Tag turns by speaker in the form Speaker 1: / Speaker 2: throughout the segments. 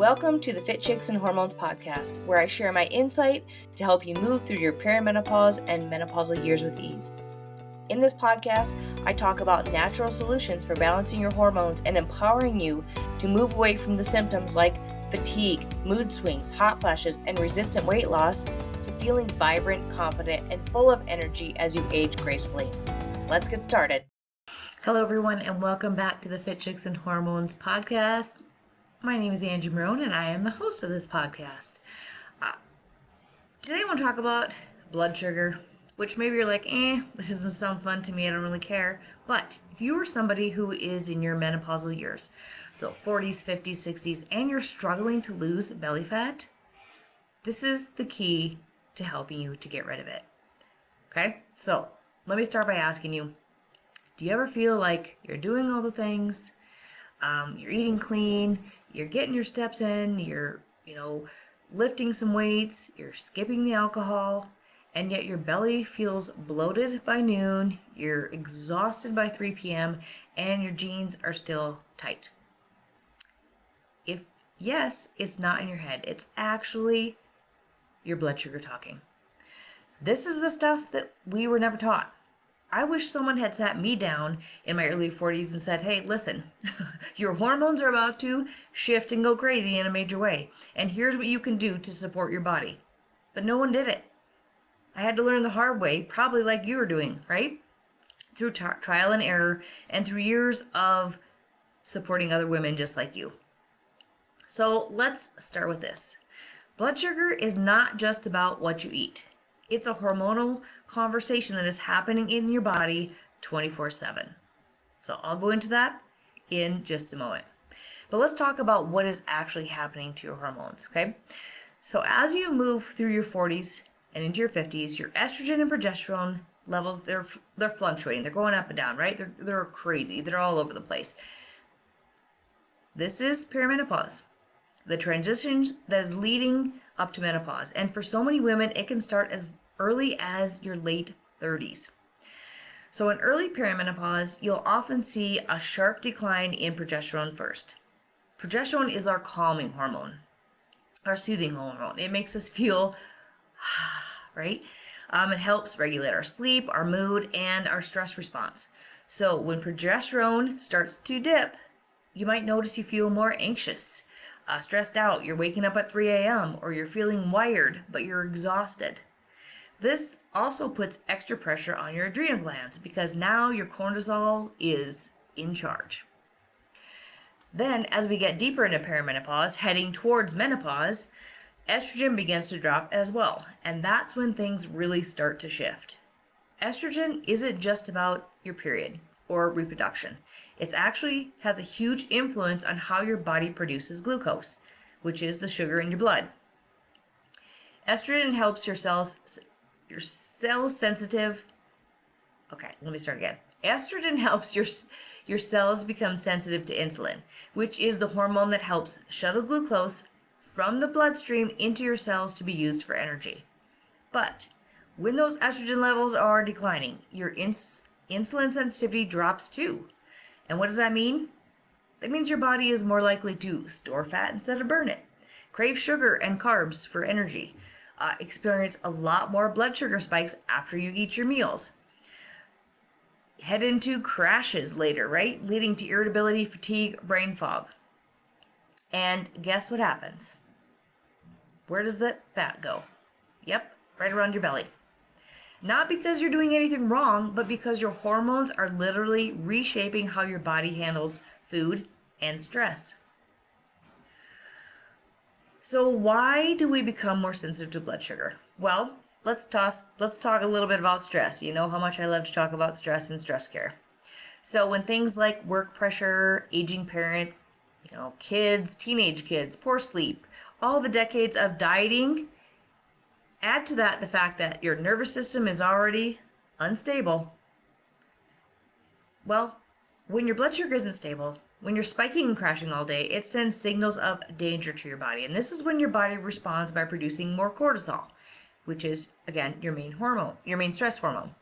Speaker 1: Welcome to the Fit Chicks and Hormones podcast, where I share my insight to help you move through your perimenopause and menopausal years with ease. In this podcast, I talk about natural solutions for balancing your hormones and empowering you to move away from the symptoms like fatigue, mood swings, hot flashes, and resistant weight loss to feeling vibrant, confident, and full of energy as you age gracefully. Let's get started.
Speaker 2: Hello, everyone, and welcome back to the Fit Chicks and Hormones podcast. My name is Angie Marone, and I am the host of this podcast. Today, I want to talk about blood sugar, which maybe you're like, this doesn't sound fun to me, I don't really care. But if you are somebody who is in your menopausal years, so 40s, 50s, 60s, and you're struggling to lose belly fat, this is the key to helping you to get rid of it. Okay, so let me start by asking you, do you ever feel like you're doing all the things, you're eating clean, you're getting your steps in, you're, lifting some weights, you're skipping the alcohol, and yet your belly feels bloated by noon, you're exhausted by 3 p.m., and your jeans are still tight? If yes, it's not in your head. It's actually your blood sugar talking. This is the stuff that we were never taught. I wish someone had sat me down in my early 40s and said, hey, listen, your hormones are about to shift and go crazy in a major way, and here's what you can do to support your body. But no one did it. I had to learn the hard way, probably like you were doing, right? Through trial and error and through years of supporting other women just like you. So let's start with this. Blood sugar is not just about what you eat. It's a hormonal conversation that is happening in your body 24/7. So I'll go into that in just a moment. But let's talk about what is actually happening to your hormones, okay? So as you move through your 40s and into your 50s, your estrogen and progesterone levels, they're fluctuating. They're going up and down, right? They're crazy. They're all over the place. This is perimenopause, the transition that is leading up to menopause. And for so many women, it can start as early as your late 30s. So in early perimenopause, you'll often see a sharp decline in progesterone first. Progesterone is our calming hormone, our soothing hormone. It makes us feel, right? It helps regulate our sleep, our mood, and our stress response. So when progesterone starts to dip, you might notice you feel more anxious, stressed out, you're waking up at 3 a.m., or you're feeling wired, but you're exhausted. This also puts extra pressure on your adrenal glands because now your cortisol is in charge. Then, as we get deeper into perimenopause, heading towards menopause, estrogen begins to drop as well, and that's when things really start to shift. Estrogen isn't just about your period or reproduction. It actually has a huge influence on how your body produces glucose, which is the sugar in your blood. Estrogen helps your cells sensitive. Okay, let me start again. Estrogen helps your cells become sensitive to insulin, which is the hormone that helps shuttle glucose from the bloodstream into your cells to be used for energy. But when those estrogen levels are declining, your insulin sensitivity drops too. And what does that mean? That means your body is more likely to store fat instead of burn it, crave sugar and carbs for energy, experience a lot more blood sugar spikes after you eat your meals, head into crashes later, right? Leading to irritability, fatigue, brain fog. And guess what happens? Where does that fat go? Yep, right around your belly. Not because you're doing anything wrong, but because your hormones are literally reshaping how your body handles food and stress. So why do we become more sensitive to blood sugar? Well, let's talk a little bit about stress. You know how much I love to talk about stress and stress care. So when things like work pressure, aging parents, kids, teenage kids, poor sleep, all the decades of dieting, add to that the fact that your nervous system is already unstable. Well, when your blood sugar isn't stable, when you're spiking and crashing all day, it sends signals of danger to your body. And this is when your body responds by producing more cortisol, which is, again, your main stress hormone.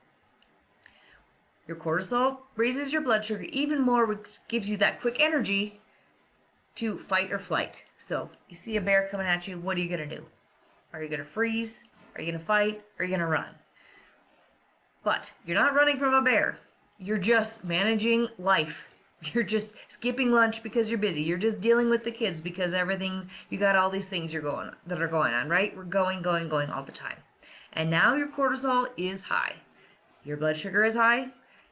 Speaker 2: Your cortisol raises your blood sugar even more, which gives you that quick energy to fight or flight. So you see a bear coming at you, what are you going to do? Are you going to freeze? Are you going to fight? Are you going to run? But you're not running from a bear. You're just managing life. You're just skipping lunch because you're busy. You're just dealing with the kids because you got all these things that are going on, right? We're going all the time. And now your cortisol is high. Your blood sugar is high.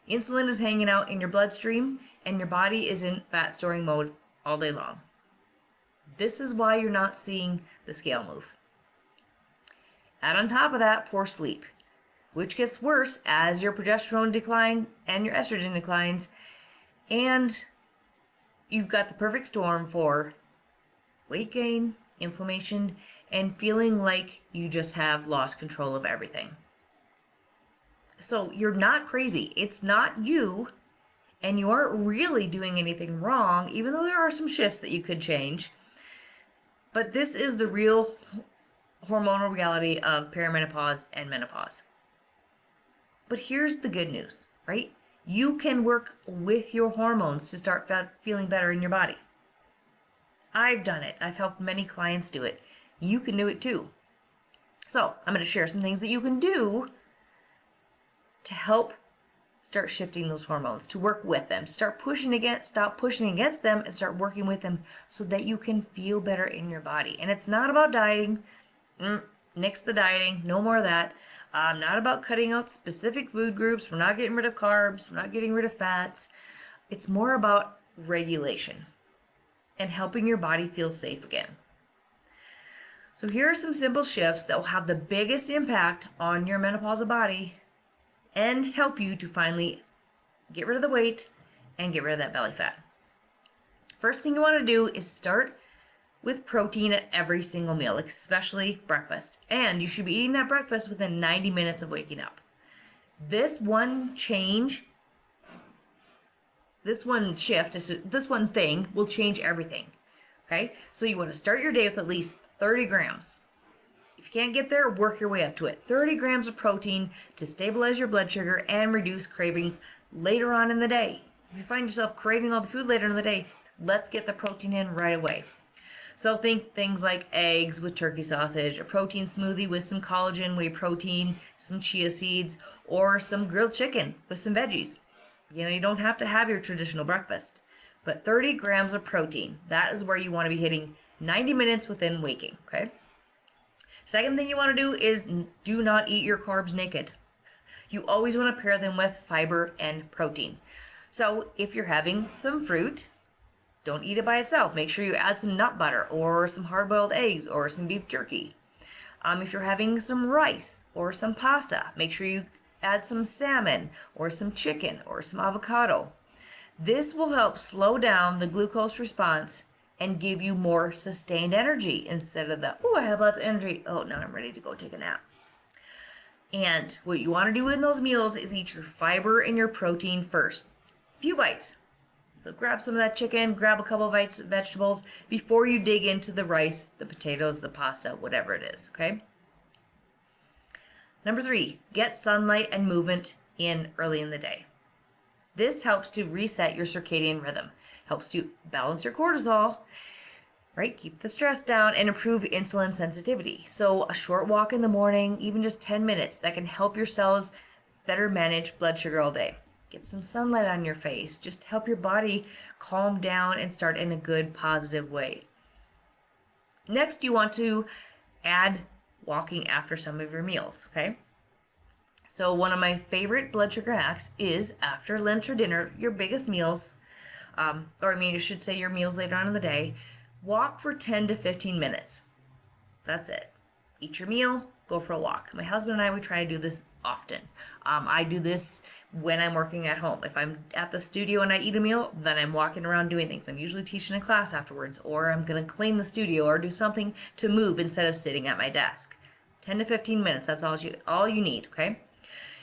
Speaker 2: Insulin is hanging out in your bloodstream, and your body is in fat storing mode all day long. This is why you're not seeing the scale move. Add on top of that, poor sleep, which gets worse as your progesterone declines and your estrogen declines, and you've got the perfect storm for weight gain, inflammation, and feeling like you just have lost control of everything. So you're not crazy. It's not you, and you aren't really doing anything wrong, even though there are some shifts that you could change. But this is the real hormonal reality of perimenopause and menopause. But here's the good news, right? You can work with your hormones to start feeling better in your body. I've done it. I've helped many clients do it. You can do it too. So I'm going to share some things that you can do to help start shifting those hormones, to work with them, stop pushing against them and start working with them so that you can feel better in your body. And it's not about dieting. Nix the dieting. No more of that. Not about cutting out specific food groups. We're not getting rid of carbs. We're not getting rid of fats. It's more about regulation and helping your body feel safe again. So here are some simple shifts that will have the biggest impact on your menopausal body and help you to finally get rid of the weight and get rid of that belly fat. First thing you want to do is start with protein at every single meal, especially breakfast. And you should be eating that breakfast within 90 minutes of waking up. This one thing will change everything. Okay? So you want to start your day with at least 30 grams. If you can't get there, work your way up to it. 30 grams of protein to stabilize your blood sugar and reduce cravings later on in the day. If you find yourself craving all the food later in the day, let's get the protein in right away. So think things like eggs with turkey sausage, a protein smoothie with some collagen, whey protein, some chia seeds, or some grilled chicken with some veggies. You don't have to have your traditional breakfast, but 30 grams of protein, that is where you want to be hitting 90 minutes within waking, okay? Second thing you want to do is do not eat your carbs naked. You always want to pair them with fiber and protein. So if you're having some fruit, don't eat it by itself. Make sure you add some nut butter or some hard-boiled eggs or some beef jerky. If you're having some rice or some pasta, make sure you add some salmon or some chicken or some avocado. This will help slow down the glucose response and give you more sustained energy instead of I have lots of energy. Oh, now I'm ready to go take a nap. And what you want to do in those meals is eat your fiber and your protein first. A few bites. So grab some of that chicken, grab a couple of vegetables before you dig into the rice, the potatoes, the pasta, whatever it is, okay? Number 3, get sunlight and movement in early in the day. This helps to reset your circadian rhythm, helps to balance your cortisol, right? Keep the stress down and improve insulin sensitivity. So a short walk in the morning, even just 10 minutes, that can help your cells better manage blood sugar all day. Get some sunlight on your face. Just help your body calm down and start in a good, positive way. Next, you want to add walking after some of your meals, okay? So one of my favorite blood sugar hacks is after lunch or dinner, your biggest meals, you should say your meals later on in the day, walk for 10 to 15 minutes. That's it. Eat your meal, go for a walk. My husband and I, we try to do this often. I do this when I'm working at home. If I'm at the studio and I eat a meal, then I'm walking around doing things. I'm usually teaching a class afterwards, or I'm going to clean the studio or do something to move instead of sitting at my desk. 10 to 15 minutes, that's all you need, okay?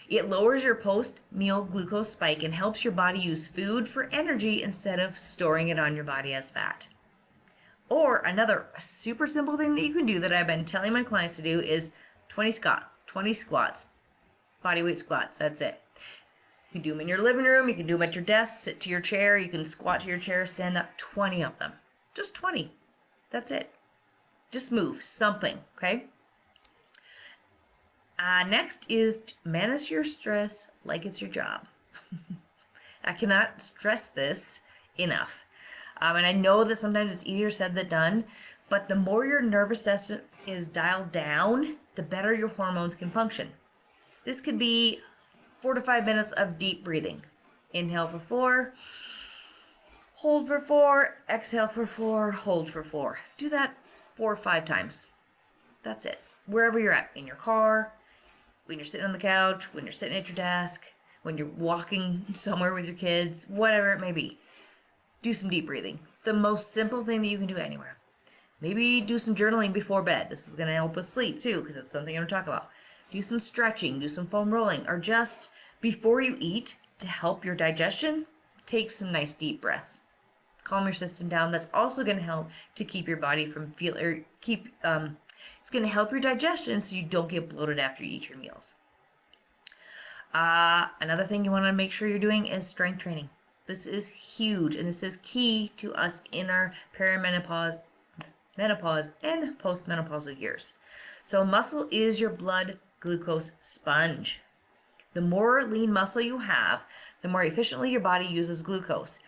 Speaker 2: It lowers your post-meal glucose spike and helps your body use food for energy instead of storing it on your body as fat. Or another super simple thing that you can do that I've been telling my clients to do is 20 squats, body weight squats, that's it. You can do them in your living room, you can do them at your desk, sit to your chair, you can squat to your chair, stand up, 20 of them. Just 20. That's it. Just move something, okay? Next is manage your stress like it's your job. I cannot stress this enough. And I know that sometimes it's easier said than done, but the more your nervous system is dialed down, the better your hormones can function. This could be 4 to 5 minutes of deep breathing. Inhale for 4, hold for 4, exhale for 4, hold for 4. Do that 4 or 5 times. That's it. Wherever you're at, in your car, when you're sitting on the couch, when you're sitting at your desk, when you're walking somewhere with your kids, whatever it may be. Do some deep breathing. The most simple thing that you can do anywhere. Maybe do some journaling before bed. This is going to help with sleep too, because it's something I'm going to talk about. Do some stretching, do some foam rolling, or just before you eat to help your digestion, take some nice deep breaths. Calm your system down. That's also going to help to keep your body from it's going to help your digestion so you don't get bloated after you eat your meals. Another thing you want to make sure you're doing is strength training. This is huge, and this is key to us in our perimenopause, menopause, and postmenopausal years. So muscle is your blood glucose sponge. The more lean muscle you have, the more efficiently your body uses glucose.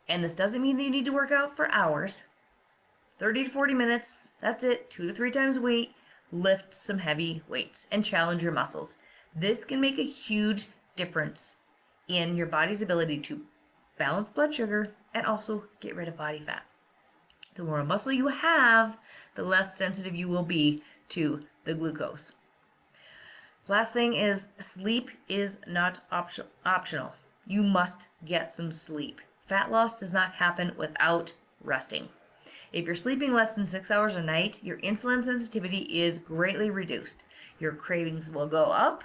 Speaker 2: And this doesn't mean that you need to work out for hours. 30 to 40 minutes, that's it, 2 to 3 times a week. Lift some heavy weights and challenge your muscles. This can make a huge difference in your body's ability to balance blood sugar and also get rid of body fat. The more muscle you have, the less sensitive you will be to the glucose. Last thing is sleep is not optional. You must get some sleep. Fat loss does not happen without resting. If you're sleeping less than 6 hours a night, your insulin sensitivity is greatly reduced. Your cravings will go up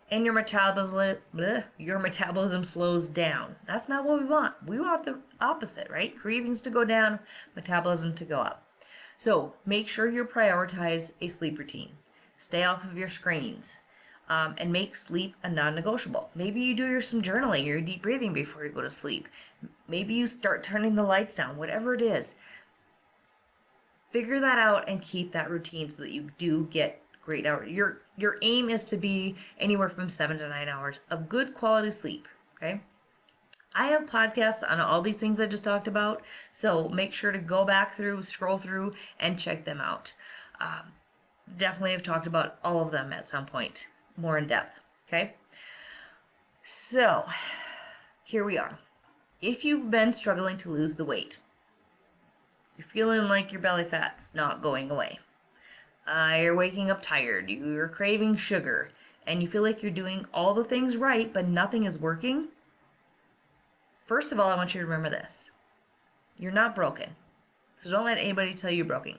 Speaker 2: and your metabolism slows down. That's not what we want. We want the opposite, right? Cravings to go down, metabolism to go up. So make sure you prioritize a sleep routine. Stay off of your screens. And make sleep a non-negotiable. Maybe you do some journaling, your deep breathing before you go to sleep. Maybe you start turning the lights down, whatever it is. Figure that out and keep that routine so that you do get great hours. Your aim is to be anywhere from 7 to 9 hours of good quality sleep, okay? I have podcasts on all these things I just talked about, so make sure to go back through, scroll through, and check them out. Definitely have talked about all of them at some point, more in depth, okay? So, here we are. If you've been struggling to lose the weight, you're feeling like your belly fat's not going away, you're waking up tired, you're craving sugar, and you feel like you're doing all the things right, but nothing is working, first of all, I want you to remember this. You're not broken. So don't let anybody tell you you're broken.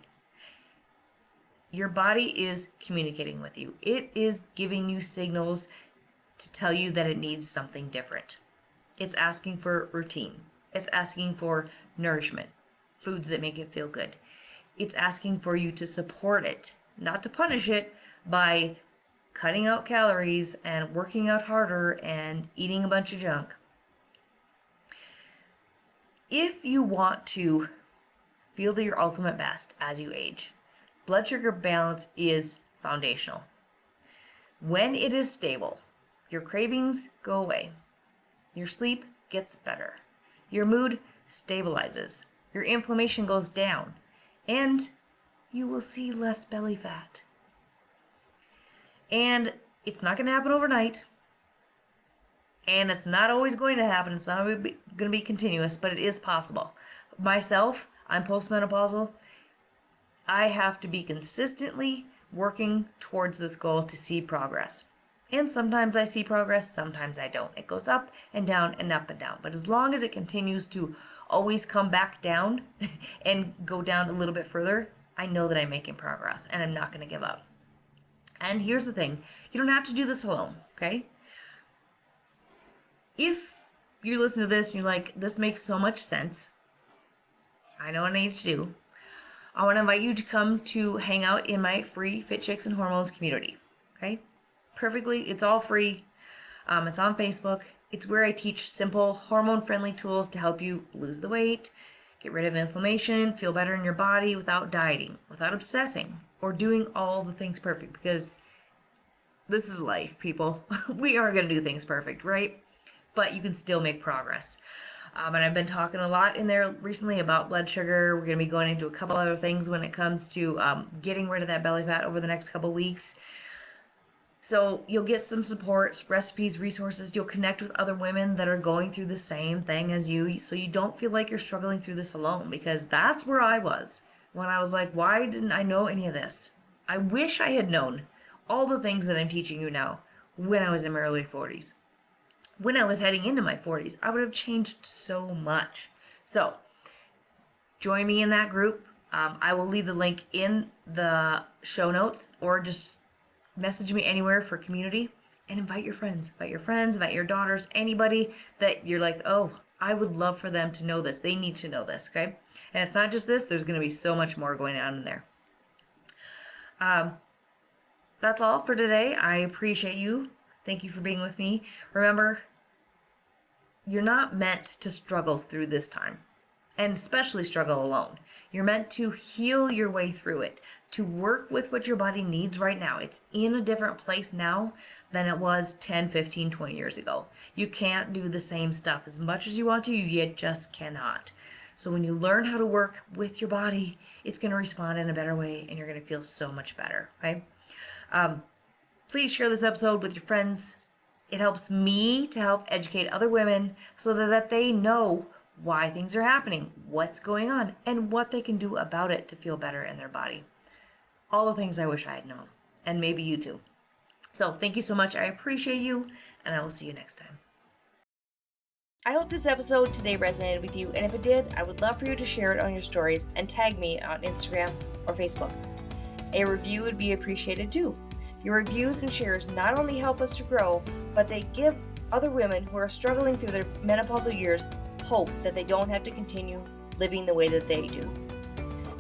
Speaker 2: Your body is communicating with you. It is giving you signals to tell you that it needs something different. It's asking for routine. It's asking for nourishment, foods that make it feel good. It's asking for you to support it, not to punish it by cutting out calories and working out harder and eating a bunch of junk. If you want to feel your ultimate best as you age, blood sugar balance is foundational. When it is stable, your cravings go away, your sleep gets better, your mood stabilizes, your inflammation goes down, and you will see less belly fat. And it's not going to happen overnight, and it's not always going to happen. It's not going to be continuous, but it is possible. Myself, I'm postmenopausal. I have to be consistently working towards this goal to see progress. And sometimes I see progress, sometimes I don't. It goes up and down and up and down. But as long as it continues to always come back down and go down a little bit further, I know that I'm making progress and I'm not going to give up. And here's the thing. You don't have to do this alone, okay? If you listen to this and you're like, this makes so much sense, I know what I need to do, I want to invite you to come to hang out in my free Fit Chicks and Hormones community, okay? Perfectly, it's all free. It's on Facebook. It's where I teach simple hormone-friendly tools to help you lose the weight, get rid of inflammation, feel better in your body without dieting, without obsessing, or doing all the things perfect, because this is life, people. We aren't going to do things perfect, right? But you can still make progress. And I've been talking a lot in there recently about blood sugar. We're going to be going into a couple other things when it comes to getting rid of that belly fat over the next couple weeks. So you'll get some support, recipes, resources. You'll connect with other women that are going through the same thing as you, so you don't feel like you're struggling through this alone, because that's where I was when I was like, why didn't I know any of this? I wish I had known all the things that I'm teaching you now when I was in my early 40s. When I was heading into my 40s, I would have changed so much. So join me in that group. I will leave the link in the show notes, or just message me anywhere for community, and invite your friends, invite your daughters, anybody that you're like, oh, I would love for them to know this. They need to know this, okay? And it's not just this. There's going to be so much more going on in there. That's all for today. I appreciate you. Thank you for being with me. Remember, you're not meant to struggle through this time, and especially struggle alone. You're meant to heal your way through it, to work with what your body needs right now. It's in a different place now than it was 10, 15, 20 years ago. You can't do the same stuff as much as you want to. You just cannot. So when you learn how to work with your body, it's going to respond in a better way, and you're going to feel so much better, okay? Please share this episode with your friends. It helps me to help educate other women so that they know why things are happening, what's going on, and what they can do about it to feel better in their body. All the things I wish I had known, and maybe you too. So thank you so much. I appreciate you, and I will see you next time.
Speaker 1: I hope this episode today resonated with you, and if it did, I would love for you to share it on your stories and tag me on Instagram or Facebook. A review would be appreciated too. Your reviews and shares not only help us to grow, but they give other women who are struggling through their menopausal years hope that they don't have to continue living the way that they do.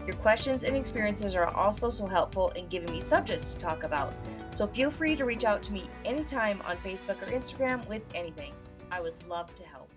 Speaker 1: Your questions and experiences are also so helpful in giving me subjects to talk about. So feel free to reach out to me anytime on Facebook or Instagram with anything. I would love to help.